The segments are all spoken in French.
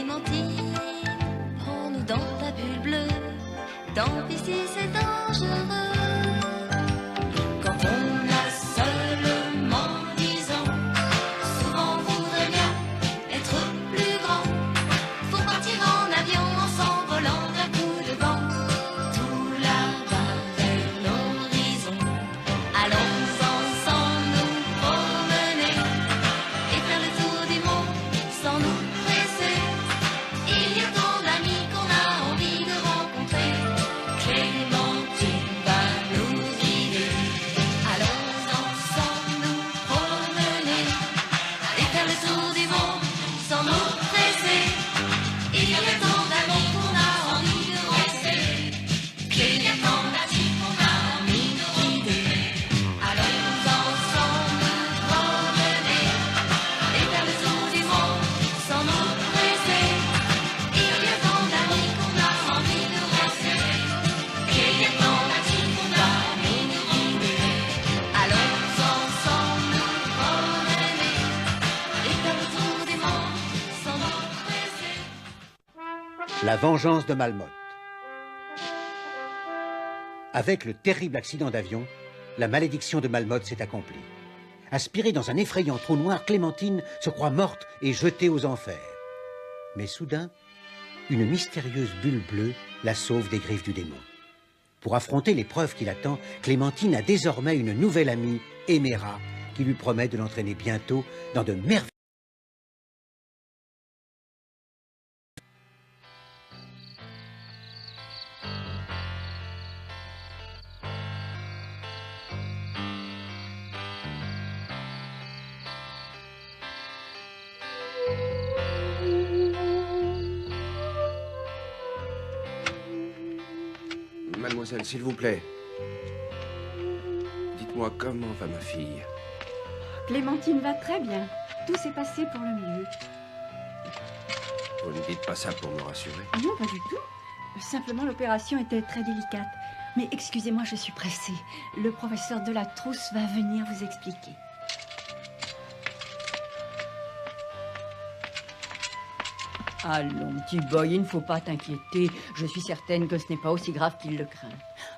Clémentine, prends-nous dans ta bulle bleue. Tant pis si c'est dangereux. Quand on a seulement 10 ans, souvent on voudrait bien être plus grand. Faut partir en avion en s'envolant d'un coup de vent. Tout là-bas vers l'horizon. Allons ensemble nous promener et faire le tour du monde sans nous presser. Il y a tant d'amis qu'on a envie de rencontrer. Clémentine va nous guider. Allons ensemble nous promener et faire le tour du monde sans nous presser. Il y a tant d'amis qu'on a envie de rencontrer. Il y a tant d'amis qu'on a envie de guider. Allons ensemble nous promener et faire le tour du monde sans nous presser. Il y a tant d'amis qu'on a envie de rencontrer. Il y a tant d'amis qu'on a envie de guider. Allons ensemble nous promener et faire le tour du monde sans nous presser. La vengeance de Malmotte. Avec le terrible accident d'avion, la malédiction de Malmotte s'est accomplie. Aspirée dans un effrayant trou noir, Clémentine se croit morte et jetée aux enfers. Mais soudain, une mystérieuse bulle bleue la sauve des griffes du démon. Pour affronter l'épreuve qui l'attend, Clémentine a désormais une nouvelle amie, Éméra, qui lui promet de l'entraîner bientôt dans de merveilleuses... Mademoiselle, s'il vous plaît. Dites-moi comment va ma fille. Clémentine va très bien. Tout s'est passé pour le mieux. Vous ne dites pas ça pour me rassurer. Non, pas du tout. Simplement, l'opération était très délicate. Mais excusez-moi, je suis pressée. Le professeur Delatrousse va venir vous expliquer. Allons, petit boy, il ne faut pas t'inquiéter. Je suis certaine que ce n'est pas aussi grave qu'il le craint.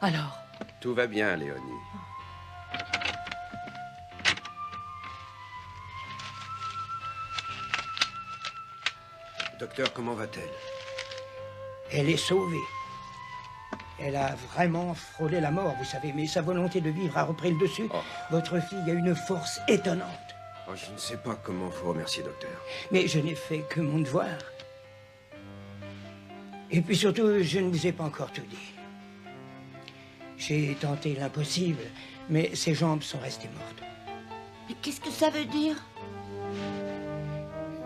Alors? Tout va bien, Léonie. Docteur, comment va-t-elle? Elle est sauvée. Elle a vraiment frôlé la mort, vous savez, mais sa volonté de vivre a repris le dessus. Oh. Votre fille a une force étonnante. Oh, je ne sais pas comment vous remercier, docteur. Mais je n'ai fait que mon devoir. Et puis surtout, je ne vous ai pas encore tout dit. J'ai tenté l'impossible, mais ses jambes sont restées mortes. Mais qu'est-ce que ça veut dire?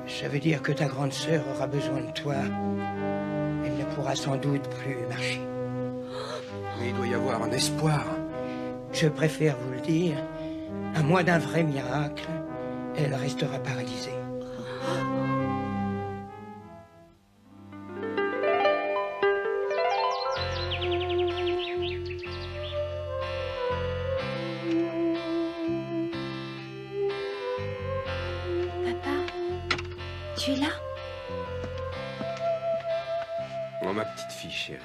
Ça veut dire que ta grande sœur aura besoin de toi. Elle ne pourra sans doute plus marcher. Mais il doit y avoir un espoir. Je préfère vous le dire, à moins d'un vrai miracle, elle restera paralysée. Tu es là? Oh, ma petite fille chérie.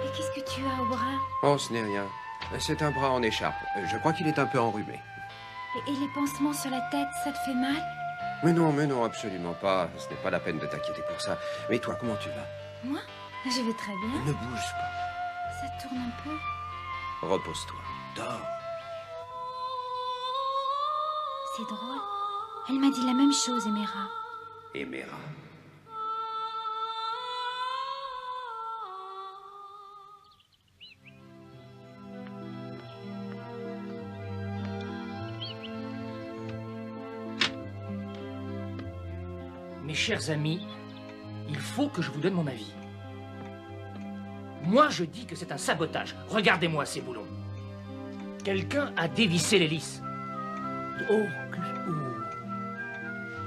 Et qu'est-ce que tu as au bras? Oh, ce n'est rien. C'est un bras en écharpe. Je crois qu'il est un peu enrhumé. Et les pansements sur la tête, ça te fait mal? Mais non, absolument pas. Ce n'est pas la peine de t'inquiéter pour ça. Mais toi, comment tu vas? Moi? Je vais très bien. Ne bouge pas. Ça tourne un peu. Repose-toi. Dors. C'est drôle. Elle m'a dit la même chose, Éméra. Éméra. Mes chers amis, il faut que je vous donne mon avis. Moi, je dis que c'est un sabotage. Regardez-moi ces boulons. Quelqu'un a dévissé l'hélice. Oh,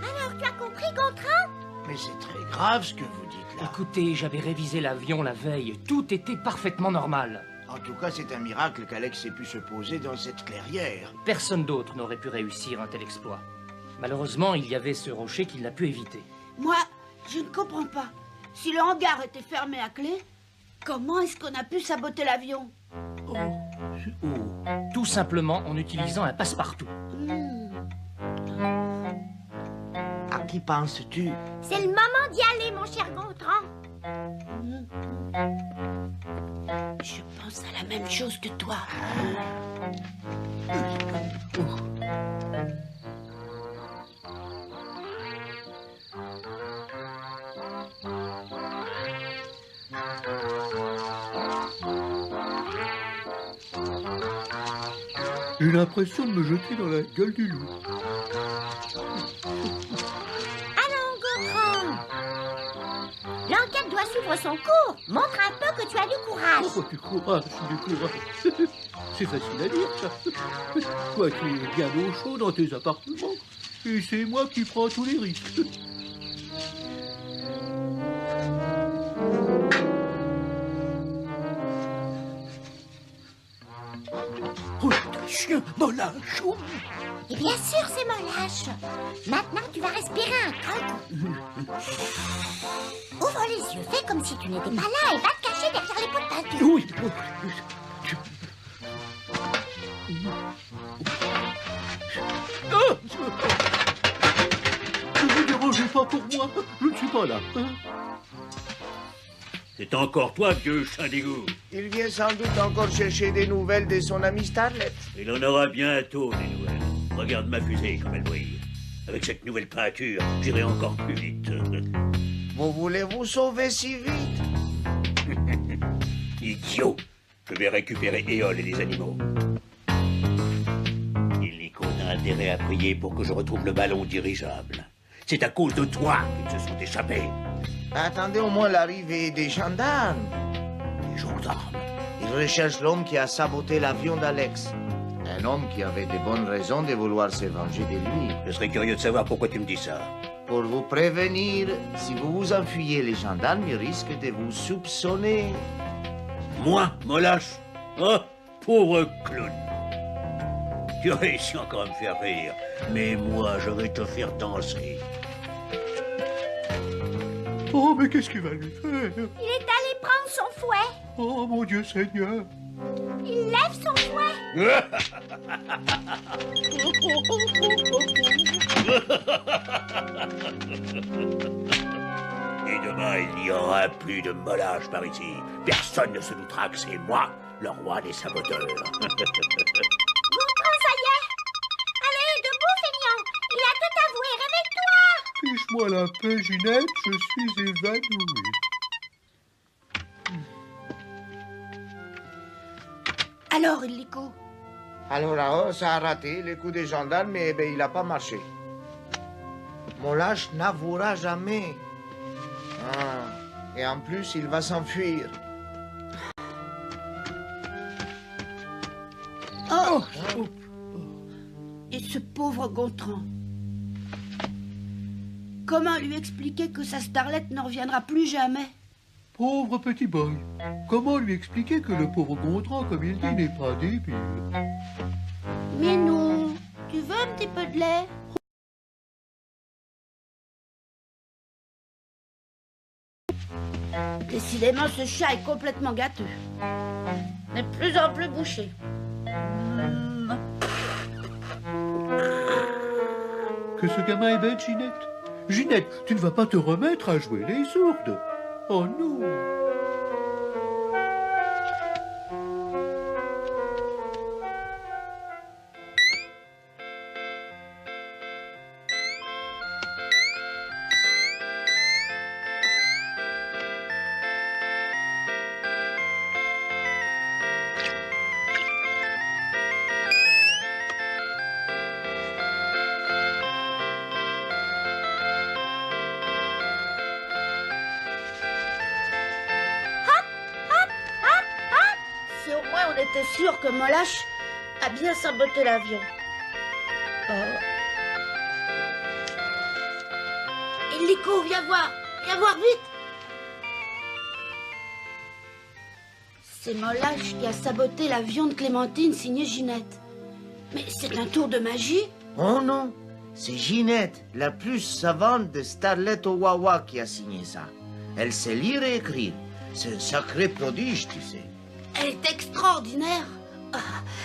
Alors, tu as compris, Gontran? Mais c'est très grave ce que vous dites là. écoutez, j'avais révisé l'avion la veille. Tout était parfaitement normal. En tout cas, c'est un miracle qu'Alex ait pu se poser dans cette clairière. Personne d'autre n'aurait pu réussir un tel exploit. Malheureusement, il y avait ce rocher qu'il n'a pu éviter. Moi, je ne comprends pas. Si le hangar était fermé à clé, comment est-ce qu'on a pu saboter l'avion? Tout simplement en utilisant un passe-partout. À qui penses-tu? C'est le moment d'y aller, mon cher Gontran. Je pense à la même chose que toi. J'ai l'impression de me jeter dans la gueule du loup. Allons, Gontran. L'enquête doit suivre son cours. Montre un peu que tu as du courage. Oh, du courage. C'est facile à dire, ça. Toi, tu es bien au chaud dans tes appartements. Et c'est moi qui prends tous les risques. Oh, chien, Molage. Et bien sûr, c'est Molage. Maintenant, tu vas respirer un grand coup. Ouvre les yeux, fais comme si tu n'étais pas là et va te cacher derrière les pots de peinture. Oui. Ne vous dérangez pas pour moi. Je ne suis pas là. C'est encore toi, vieux chat d'égout. Il vient sans doute encore chercher des nouvelles de son ami Starlet. Il en aura bientôt des nouvelles. Regarde ma fusée comme elle brille. Avec cette nouvelle peinture, j'irai encore plus vite. Vous voulez vous sauver si vite? Idiot! Je vais récupérer Éole et les animaux. Illico a intérêt à prier pour que je retrouve le ballon dirigeable. C'est à cause de toi qu'ils se sont échappés. Attendez au moins l'arrivée des gendarmes. Les gendarmes? Ils recherchent l'homme qui a saboté l'avion d'Alex. Un homme qui avait de bonnes raisons de vouloir se venger de lui. Je serais curieux de savoir pourquoi tu me dis ça. Pour vous prévenir, si vous vous enfuyez, les gendarmes risquent de vous soupçonner. Moi, Molage? Oh, pauvre clown. Tu réussis encore à me faire rire. Mais moi, je vais te faire danser. Oh, mais qu'est-ce qu'il va lui faire? Il est allé prendre son fouet. Oh, mon Dieu Seigneur. Il lève son fouet. Et demain, il n'y aura plus de Molage par ici. Personne ne se doutera que c'est moi, le roi des saboteurs. Gontran, ça y est. Allez, debout, feignant. Il a tout avoué. Réveille-toi. Fiche-moi la paix, Ginette, je suis évanoui. Alors, Illico? Alors, ça a raté le coup des gendarmes, mais il n'a pas marché. Molage n'avouera jamais. Et en plus, il va s'enfuir. Oh! Et ce pauvre Gontran. Comment lui expliquer que sa Starlet ne reviendra plus jamais? Pauvre petit boy. Comment lui expliquer que le pauvre Gontran, comme il dit, n'est pas débile? Mais non. Tu veux un petit peu de lait? Décidément, ce chat est complètement gâteux. De plus en plus bouché. Que ce gamin est bête, Ginette. Ginette, tu ne vas pas te remettre à jouer les sourdes. Oh non. T'es sûr que Molage a bien saboté l'avion? Illico, viens voir vite. C'est Molage qui a saboté l'avion de Clémentine signé Ginette. Mais c'est un tour de magie? Oh non, C'est Ginette, la plus savante de Starlet au Wawa, qui a signé ça. Elle sait lire et écrire. C'est un sacré prodige, tu sais. Elle est extraordinaire. Ah,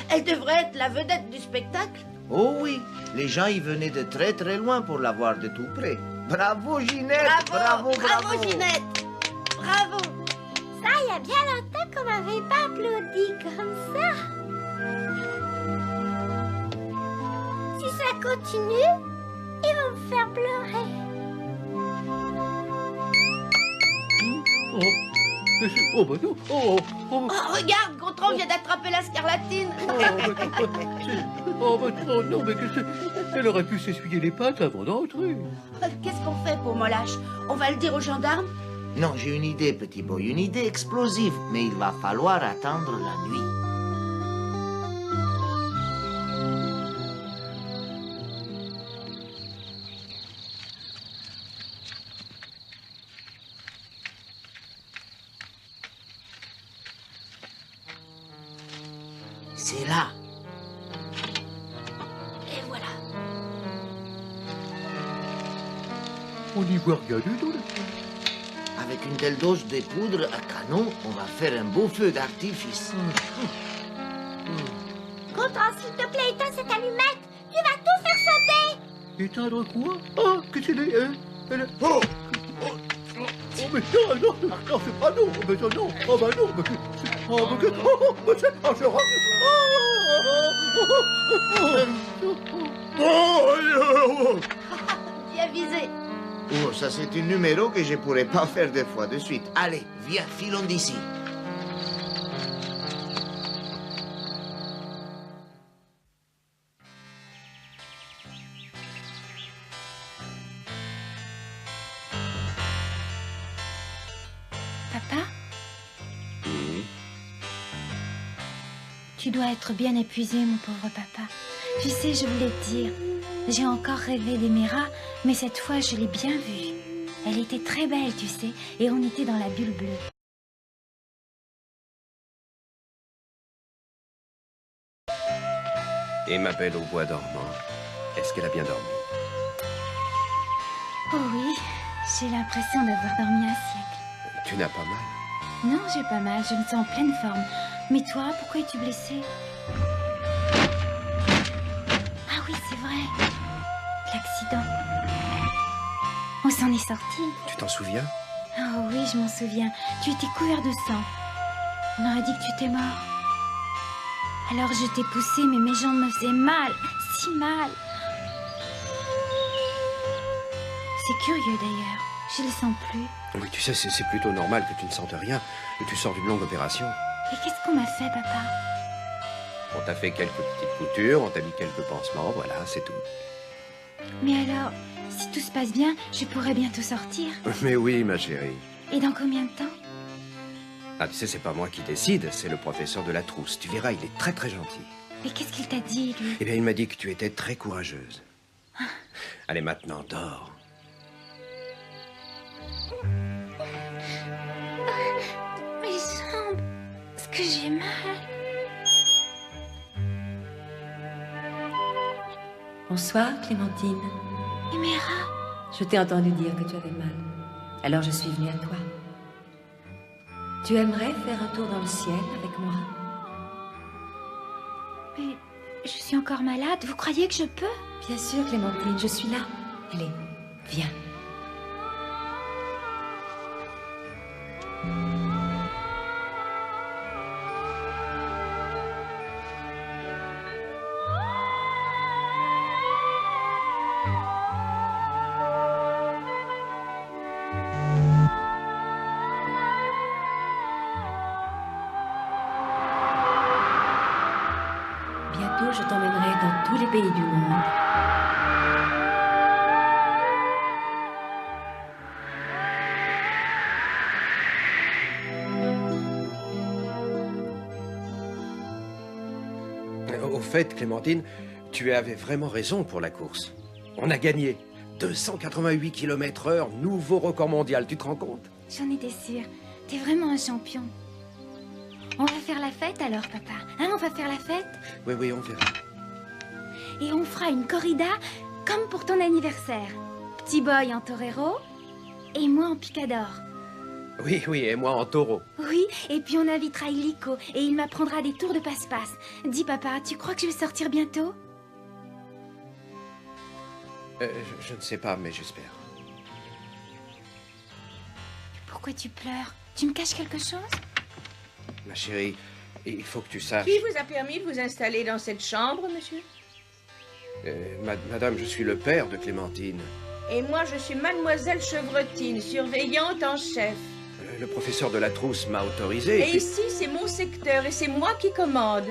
elle devrait être la vedette du spectacle. Oh oui, les gens y venaient de très très loin pour la voir de tout près. Bravo Ginette, bravo, Bravo Ginette. Bravo. Ça, il y a bien longtemps qu'on m'avait pas applaudi comme ça. Si ça continue, ils vont me faire pleurer. Oh, bah non. Oh, regarde, Gontran vient d'attraper la scarlatine. Oh, bah non, non, mais qu'est-ce que c'est? Elle aurait pu s'essuyer les pattes avant d'entrer. Qu'est-ce qu'on fait pour Molache? On va le dire aux gendarmes? Non, j'ai une idée, petit boy, une idée explosive, mais il va falloir attendre la nuit. C'est là. Et voilà. On n'y voit rien du tout, là. Avec une telle dose de poudre à canon, on va faire un beau feu d'artifice. Gontran, s'il te plaît, éteins cette allumette. Tu vas tout faire sauter. Éteindre quoi? Ah, qu'est-ce qu'elle est? Elle est... Oh, mais non, non, non, c'est pas non. Mais non, oh, bah non, mais c'est... Oh, mais que... Oh, mais c'est... Oh, je rentre... Bien visé. Oh, ça c'est un numéro que je pourrais pas faire deux fois de suite. Allez, viens, filons d'ici. Papa? Tu dois être bien épuisé, mon pauvre papa. Tu sais, je voulais te dire, j'ai encore rêvé d'Emera, mais cette fois, je l'ai bien vue. Elle était très belle, tu sais, et on était dans la bulle bleue. Et ma belle au bois dormant, est-ce qu'elle a bien dormi? Oh oui, j'ai l'impression d'avoir dormi un siècle. Tu n'as pas mal? Non, j'ai pas mal, je me sens en pleine forme. Mais toi, pourquoi es-tu blessé? Ah oui, c'est vrai. L'accident. On s'en est sorti. Tu t'en souviens? Oh oui, je m'en souviens. Tu étais couvert de sang. On aurait dit que tu étais mort. Alors je t'ai poussé, mais mes jambes me faisaient mal. Si mal. C'est curieux d'ailleurs. Je les sens plus. Oui, tu sais, c'est plutôt normal que tu ne sentes rien. Tu sors d'une longue opération. Et qu'est-ce qu'on m'a fait, papa? On t'a fait quelques petites coutures, on t'a mis quelques pansements, voilà, c'est tout. Mais alors, si tout se passe bien, je pourrais bientôt sortir. Mais oui, ma chérie. Et dans combien de temps? Ah, tu sais, c'est pas moi qui décide, c'est le professeur de la trousse. Tu verras, il est très très gentil. Mais qu'est-ce qu'il t'a dit, lui? Eh bien, il m'a dit que tu étais très courageuse. Allez, maintenant, dors. Mes jambes, est-ce que j'ai mal? Bonsoir, Clémentine. Emera? Je t'ai entendu dire que tu avais mal. Alors je suis venue à toi. Tu aimerais faire un tour dans le ciel avec moi? Mais je suis encore malade. Vous croyez que je peux? Bien sûr, Clémentine, je suis là. Allez, viens. Bientôt, je t'emmènerai dans tous les pays du monde. Au fait, Clémentine, tu avais vraiment raison pour la course. On a gagné 288 km/h, nouveau record mondial, tu te rends compte? J'en étais sûre. T'es vraiment un champion. On va faire la fête alors, papa. Hein, on va faire la fête? Oui, oui, on verra. Et on fera une corrida comme pour ton anniversaire. Petit boy en torero et moi en picador. Oui, oui, et moi en taureau. Oui, et puis on invitera Illico et il m'apprendra des tours de passe-passe. Dis papa, tu crois que je vais sortir bientôt? Je ne sais pas, mais j'espère. Pourquoi tu pleures? Tu me caches quelque chose? Ma chérie, il faut que tu saches... Qui vous a permis de vous installer dans cette chambre, monsieur? Madame, je suis le père de Clémentine. Et moi, je suis mademoiselle Chevretine, surveillante en chef. Le professeur de la trousse m'a autorisé. Et ici, c'est mon secteur et c'est moi qui commande.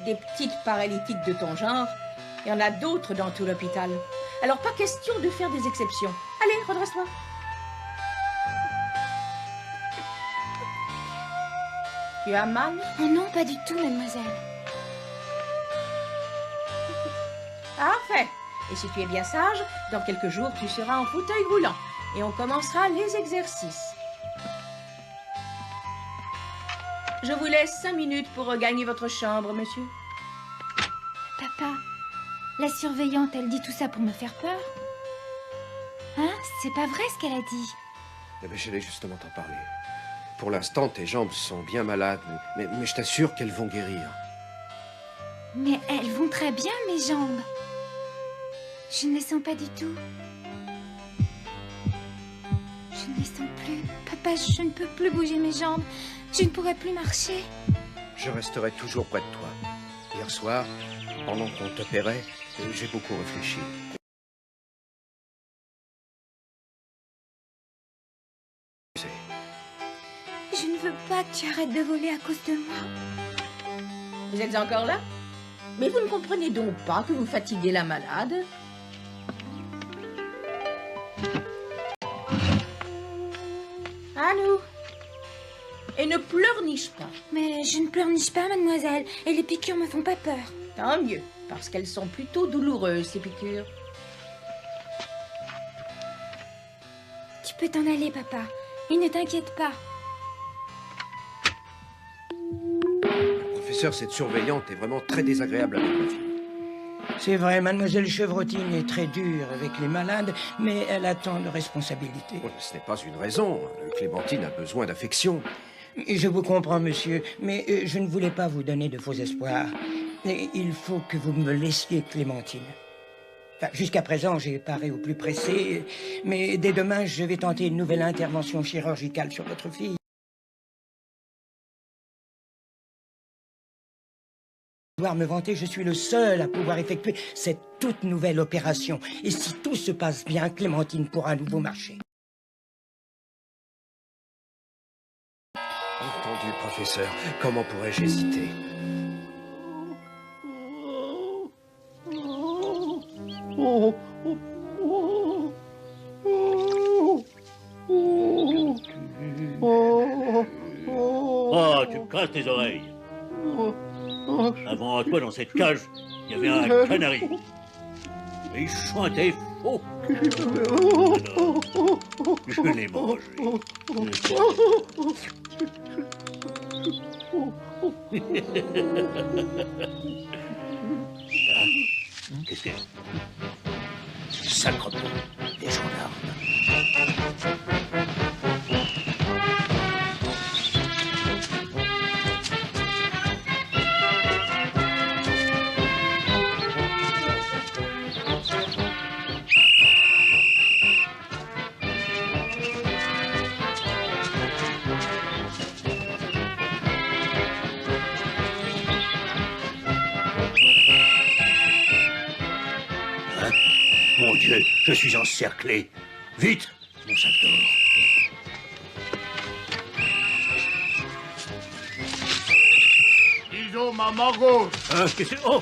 Des petites paralytiques de ton genre, il y en a d'autres dans tout l'hôpital. Alors, pas question de faire des exceptions. Allez, redresse-toi. Tu as mal? Oh non, pas du tout, mademoiselle. Parfait. Et si tu es bien sage, dans quelques jours, tu seras en fauteuil roulant. Et on commencera les exercices. Je vous laisse 5 minutes pour regagner votre chambre, monsieur. Papa, la surveillante, elle dit tout ça pour me faire peur? Hein? C'est pas vrai ce qu'elle a dit. Eh bien, j'allais justement t'en parler. Pour l'instant, tes jambes sont bien malades, mais je t'assure qu'elles vont guérir. Mais elles vont très bien, mes jambes. Je ne les sens pas du tout. Je ne les sens plus. Papa, je ne peux plus bouger mes jambes. Je ne pourrai plus marcher. Je resterai toujours près de toi. Hier soir, pendant qu'on t'opérait, j'ai beaucoup réfléchi. Je ne veux pas que tu arrêtes de voler à cause de moi. Vous êtes encore là? Mais vous ne comprenez donc pas que vous fatiguez la malade? À nous. Et ne pleurniche pas. Mais je ne pleurniche pas, mademoiselle. Et les piqûres me font pas peur. Tant mieux, parce qu'elles sont plutôt douloureuses, ces piqûres. Tu peux t'en aller, papa. Et ne t'inquiète pas. Professeur, cette surveillante est vraiment très désagréable avec ma fille. C'est vrai, mademoiselle Chevrotine est très dure avec les malades, mais elle a tant de responsabilités. Oh, ce n'est pas une raison. Clémentine a besoin d'affection. Je vous comprends, monsieur, mais je ne voulais pas vous donner de faux espoirs. Et il faut que vous me laissiez Clémentine. Enfin, jusqu'à présent, j'ai paré au plus pressé, mais dès demain, je vais tenter une nouvelle intervention chirurgicale sur votre fille. Pouvoir me vanter, je suis le seul à pouvoir effectuer cette toute nouvelle opération. Et si tout se passe bien, Clémentine pourra à nouveau marcher. Entendu, professeur. Comment pourrais-je hésiter? Oh, tu me casses les oreilles. Avant toi, dans cette cage, il y avait un canari. Et il chantait faux. Alors, je l'ai mangé. Qu'est-ce que c'est? Sacre peu, des gendarmes. Mon Dieu, je suis encerclé. Vite, mon sac d'or. Disons ma main gauche. Hein, qu'est-ce que c'est? Oh,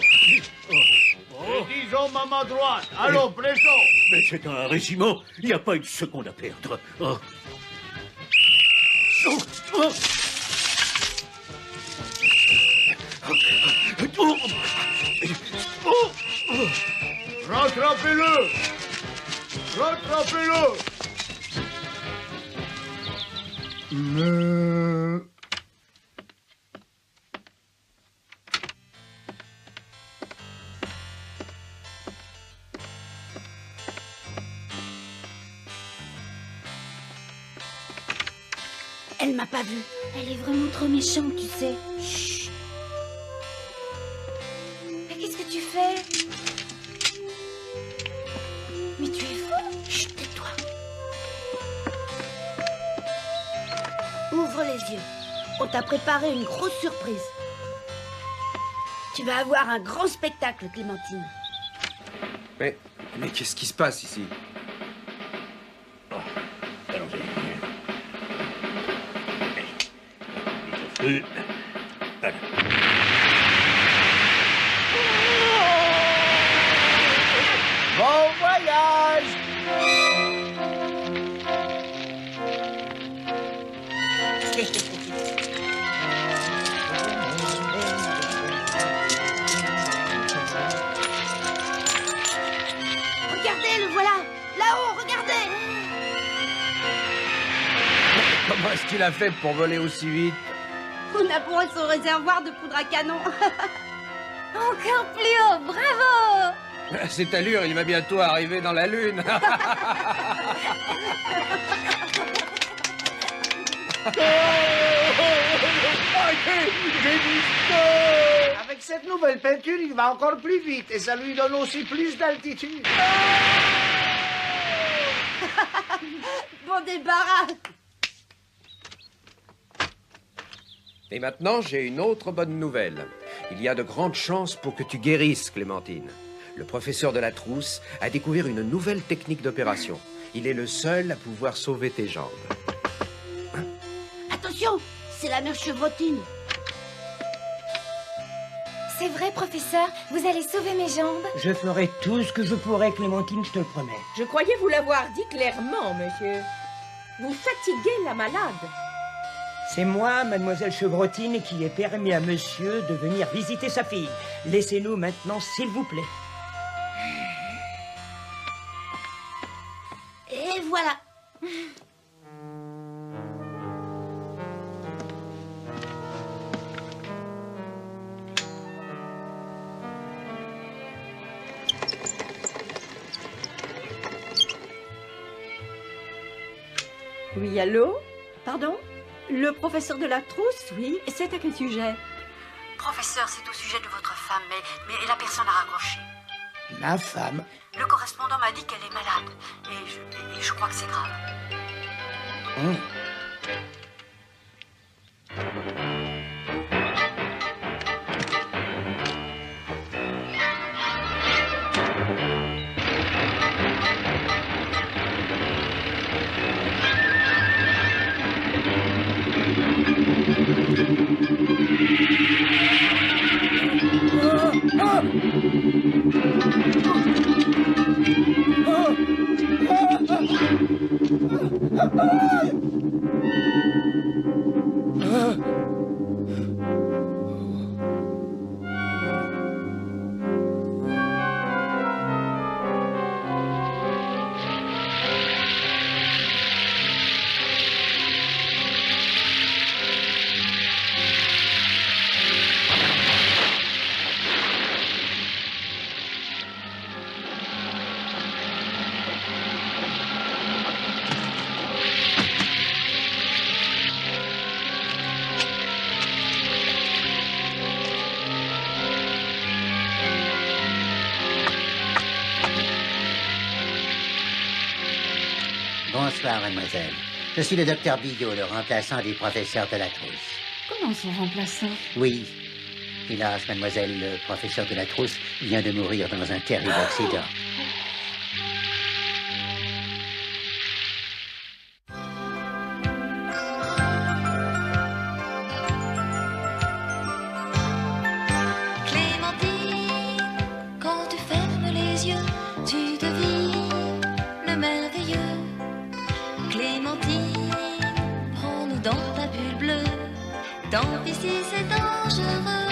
Et disons ma main droite. Allons, pressons. mais c'est un régiment. Il n'y a pas une seconde à perdre. Oh. Oh, oh. Oh. Oh. Oh. Rattrapez-le. Rattrapez-le. Elle m'a pas vue. Elle est vraiment trop méchante, tu sais. Chut. Mais qu'est-ce que tu fais? Mais tu es fou. Chut, tais-toi. Ouvre les yeux. On t'a préparé une grosse surprise. Tu vas avoir un grand spectacle, Clémentine. Mais qu'est-ce qui se passe ici? Bon voyage! Regardez, le voilà. Là-haut, regardez. Comment est-ce qu'il a fait pour voler aussi vite? On a pour son réservoir de poudre à canon. Encore plus haut, bravo! À cette allure, il va bientôt arriver dans la Lune. Avec cette nouvelle peinture, il va encore plus vite et ça lui donne aussi plus d'altitude. Bon débarras. Et maintenant, j'ai une autre bonne nouvelle. Il y a de grandes chances pour que tu guérisses, Clémentine. Le professeur de la trousse a découvert une nouvelle technique d'opération. Il est le seul à pouvoir sauver tes jambes. Attention, c'est la mère Chevrotine. C'est vrai, professeur, vous allez sauver mes jambes? Je ferai tout ce que je pourrai, Clémentine, je te le promets. Je croyais vous l'avoir dit clairement, monsieur. Vous fatiguez la malade. C'est moi, mademoiselle Chevrotine, qui ai permis à monsieur de venir visiter sa fille. Laissez-nous maintenant, s'il vous plaît. Et voilà. Oui, allô? Pardon? Le professeur de la trousse, oui. C'est à quel sujet? Professeur, c'est au sujet de votre femme, mais la personne a raccroché. Ma femme? Le correspondant m'a dit qu'elle est malade, et je crois que c'est grave. Bonsoir, mademoiselle. Je suis le docteur Billot, le remplaçant du professeur de la trousse. Comment son remplaçant? Oui. Hélas, mademoiselle, le professeur de la trousse vient de mourir dans un terrible accident. Clémentine, quand tu fermes les yeux, tu devines le merveilleux. Clémentine, prends-nous dans ta bulle bleue. Tant pis si c'est dangereux.